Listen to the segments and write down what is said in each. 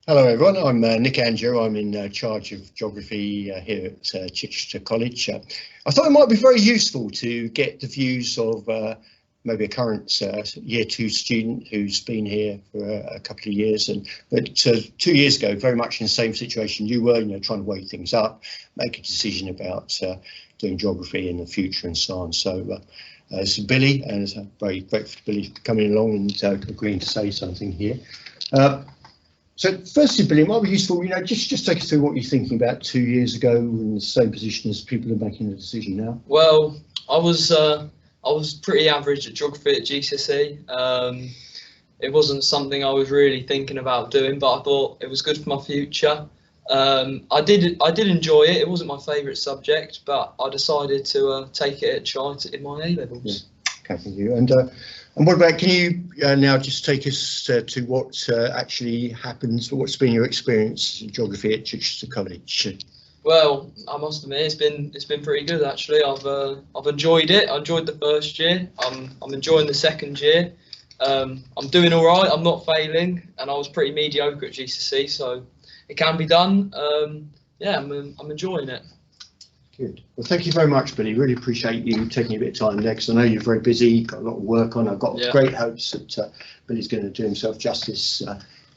Hello everyone, I'm Nick Andrew. I'm in charge of geography here at Chichester College. I thought it might be very useful to get the views of maybe a current year 2 student who's been here for a couple of years, but 2 years ago, very much in the same situation you were, trying to weigh things up, make a decision about doing geography in the future and so on. So this is Billy, and I'm very grateful to Billy for coming along and agreeing to say something here. So firstly, Billy, it might be useful, just take us through what you're thinking about 2 years ago in the same position as people are making the decision now. Well, I was pretty average at geography at GCSE. It wasn't something I was really thinking about doing, but I thought it was good for my future. I did enjoy it. It wasn't my favourite subject, but I decided to take it at try in my A levels. Yeah. Okay, thank you. And what about, can you now just take us to what actually happens, or what's been your experience in geography at Chichester College? Well, I must admit it's been pretty good actually. I've enjoyed it. I enjoyed the first year. I'm enjoying the second year. I'm doing all right. I'm not failing, and I was pretty mediocre at GCSE, so it can be done. Yeah, I'm enjoying it. Good. Well, thank you very much, Billy. Really appreciate you taking a bit of time next. I know you're very busy, got a lot of work on. I've got great hopes that Billy's going to do himself justice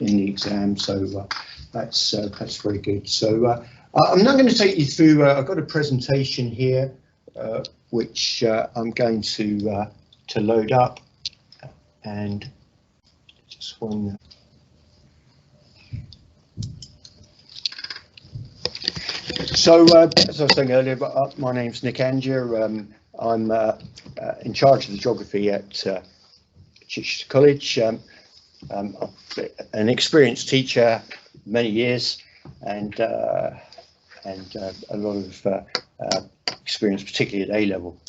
in the exam, so that's very good. So I'm now going to take you through. I've got a presentation here, which I'm going to load up, and just one. So, as I was saying earlier, my name's Nick Andrew. I'm in charge of the geography at Chichester College. I'm an experienced teacher, many years, and a lot of experience, particularly at A level.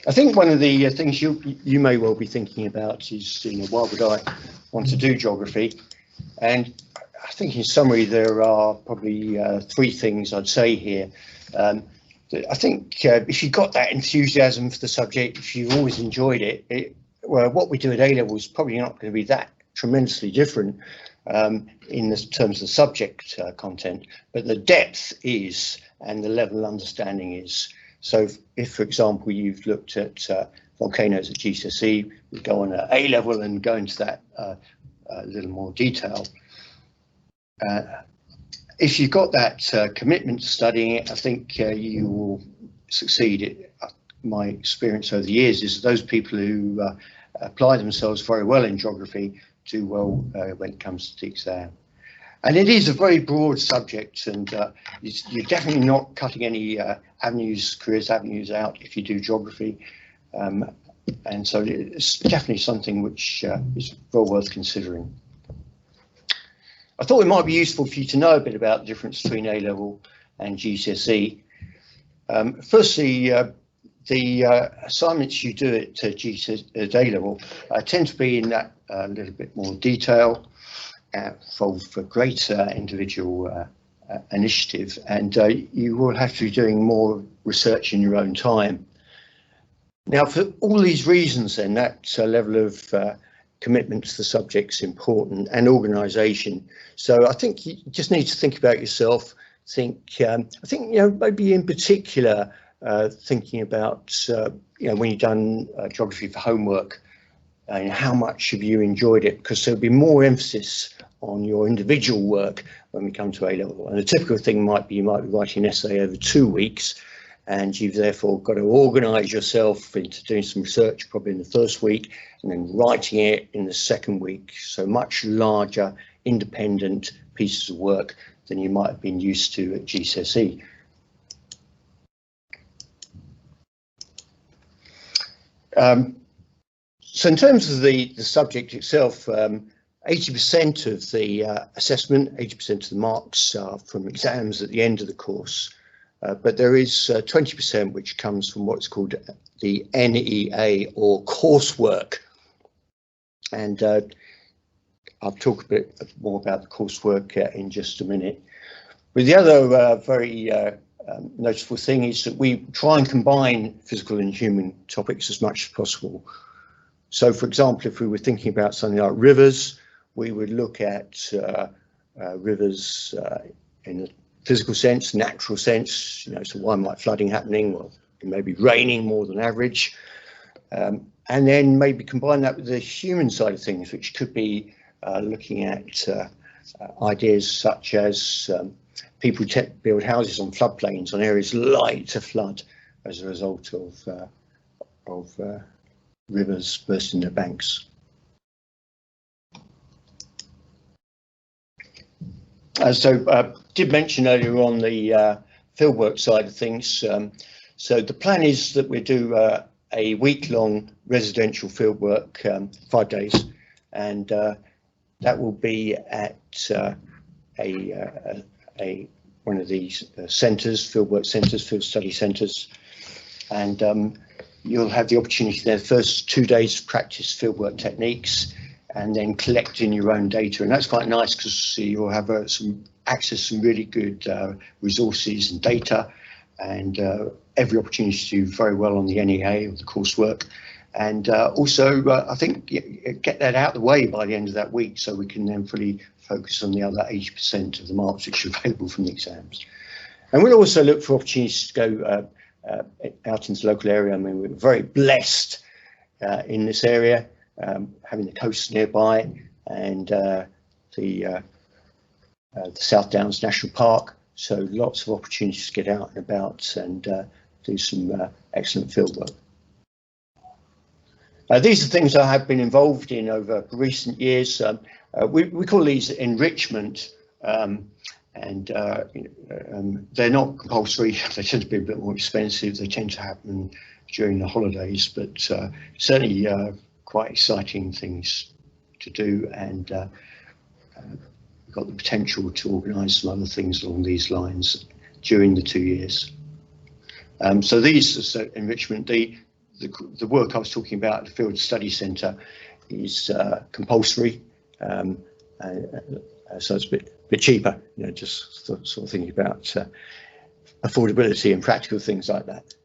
I think one of the things you may well be thinking about is, why would I want to do geography? And I think in summary, there are probably 3 things I'd say here. I think if you've got that enthusiasm for the subject, if you've always enjoyed it, well, what we do at A level is probably not going to be that tremendously different in the terms of the subject content, but the depth is, and the level of understanding is. So if, for example, you've looked at volcanoes at GCSE, we go on at A level and go into that a little more detail. If you've got that commitment to studying it, I think you will succeed. My experience over the years is those people who apply themselves very well in geography do well when it comes to the exam. And it is a very broad subject, and you're definitely not cutting any careers avenues out if you do geography. And so it's definitely something which is well worth considering. I thought it might be useful for you to know a bit about the difference between A level and GCSE. Firstly, the assignments you do at A level tend to be in that a little bit more detail, for greater individual initiative, and you will have to be doing more research in your own time. Now, for all these reasons, then, that level of commitment to the subject's important, and organisation. So I think you just need to think about yourself. I think maybe in particular thinking about when you've done geography for homework, and how much have you enjoyed it, because there'll be more emphasis on your individual work when we come to A level. And a typical thing might be you might be writing an essay over 2 weeks, and you've therefore got to organise yourself into doing some research probably in the first week, and then writing it in the second week. So much larger independent pieces of work than you might have been used to at GCSE. So in terms of the subject itself, 80% of the assessment, 80% of the marks are from exams at the end of the course. But there is 20% which comes from what's called the NEA, or coursework. And I'll talk a bit more about the coursework in just a minute. But the other very noticeable thing is that we try and combine physical and human topics as much as possible. So, for example, if we were thinking about something like rivers, we would look at rivers in a physical sense, natural sense, you know, so why might flooding happening? Well, it may be raining more than average. And then maybe combine that with the human side of things, which could be looking at ideas such as people build houses on floodplains, on areas likely to flood as a result of rivers bursting their banks. Did mention earlier on the fieldwork side of things. So the plan is that we do a week-long residential fieldwork, 5 days, and that will be at one of these centres, fieldwork centres, field study centres, and you'll have the opportunity there the first 2 days to practice fieldwork techniques and then collecting your own data, and that's quite nice because you'll have some access to some really good resources and data, and every opportunity to do very well on the NEA or the coursework, and also I think get that out of the way by the end of that week, so we can then fully focus on the other 80% of the marks which are available from the exams. And we'll also look for opportunities to go out into the local area. I mean, we're very blessed in this area, having the coast nearby, and the South Downs National Park, so lots of opportunities to get out and about and do some excellent field work. These are things I have been involved in over recent years. We call these enrichment, and they're not compulsory. They tend to be a bit more expensive. They tend to happen during the holidays, but certainly quite exciting things to do, and we've got the potential to organise some other things along these lines during the 2 years. So these are enrichment. The work I was talking about at the Field Study Centre is compulsory, so it's a bit cheaper, you know, just sort of thinking about affordability and practical things like that.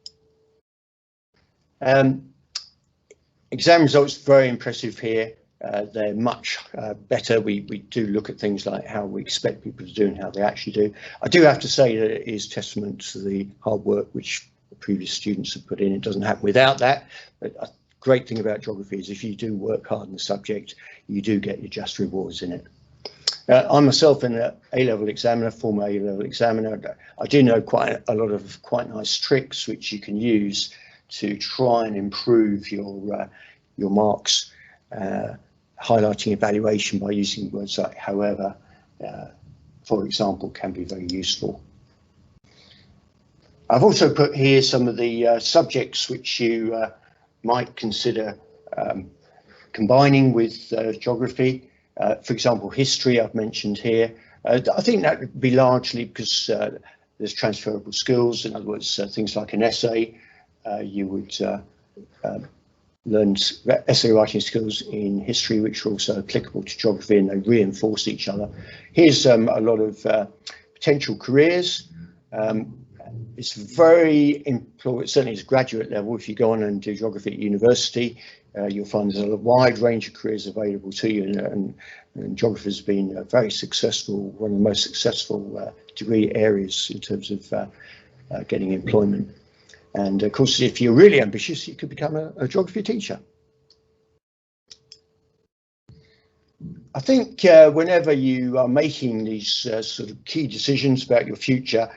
Exam results very impressive here. They're much better. We do look at things like how we expect people to do and how they actually do. I do have to say that it is testament to the hard work which the previous students have put in. It doesn't happen without that. But a great thing about geography is if you do work hard in the subject, you do get your just rewards in it. I myself, an A-level examiner, former A-level examiner, I do know quite a lot of quite nice tricks which you can use to try and improve your marks. Highlighting evaluation by using words like however, for example, can be very useful. I've also put here some of the subjects which you might consider combining with geography. For example, history I've mentioned here. I think that would be largely because there's transferable skills. In other words, things like an essay, you would learn essay writing skills in history, which are also applicable to geography, and they reinforce each other. Here's a lot of potential careers. It's very employed, certainly at graduate level. If you go on and do geography at university, you'll find there's a wide range of careers available to you, and geography has been very successful, one of the most successful degree areas in terms of getting employment. And of course, if you're really ambitious, you could become a geography teacher. I think whenever you are making these sort of key decisions about your future,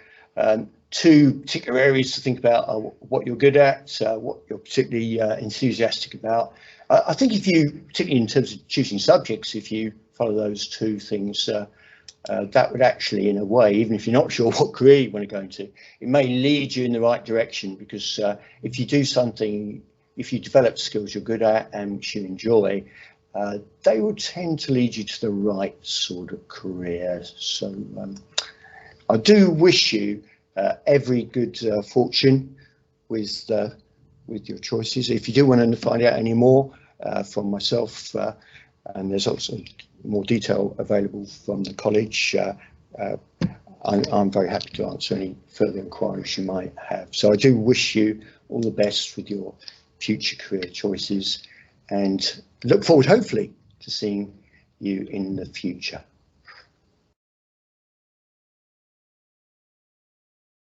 two particular areas to think about are what you're good at, what you're particularly enthusiastic about. I think if you, particularly in terms of choosing subjects, if you follow those two things, that would actually, in a way, even if you're not sure what career you want to go into, it may lead you in the right direction, because if you do something, if you develop skills you're good at and which you enjoy, they will tend to lead you to the right sort of career. So I do wish you every good fortune with your choices. If you do want to find out any more from myself, and there's also more detail available from the college, I'm very happy to answer any further inquiries you might have. So I do wish you all the best with your future career choices, and look forward hopefully to seeing you in the future.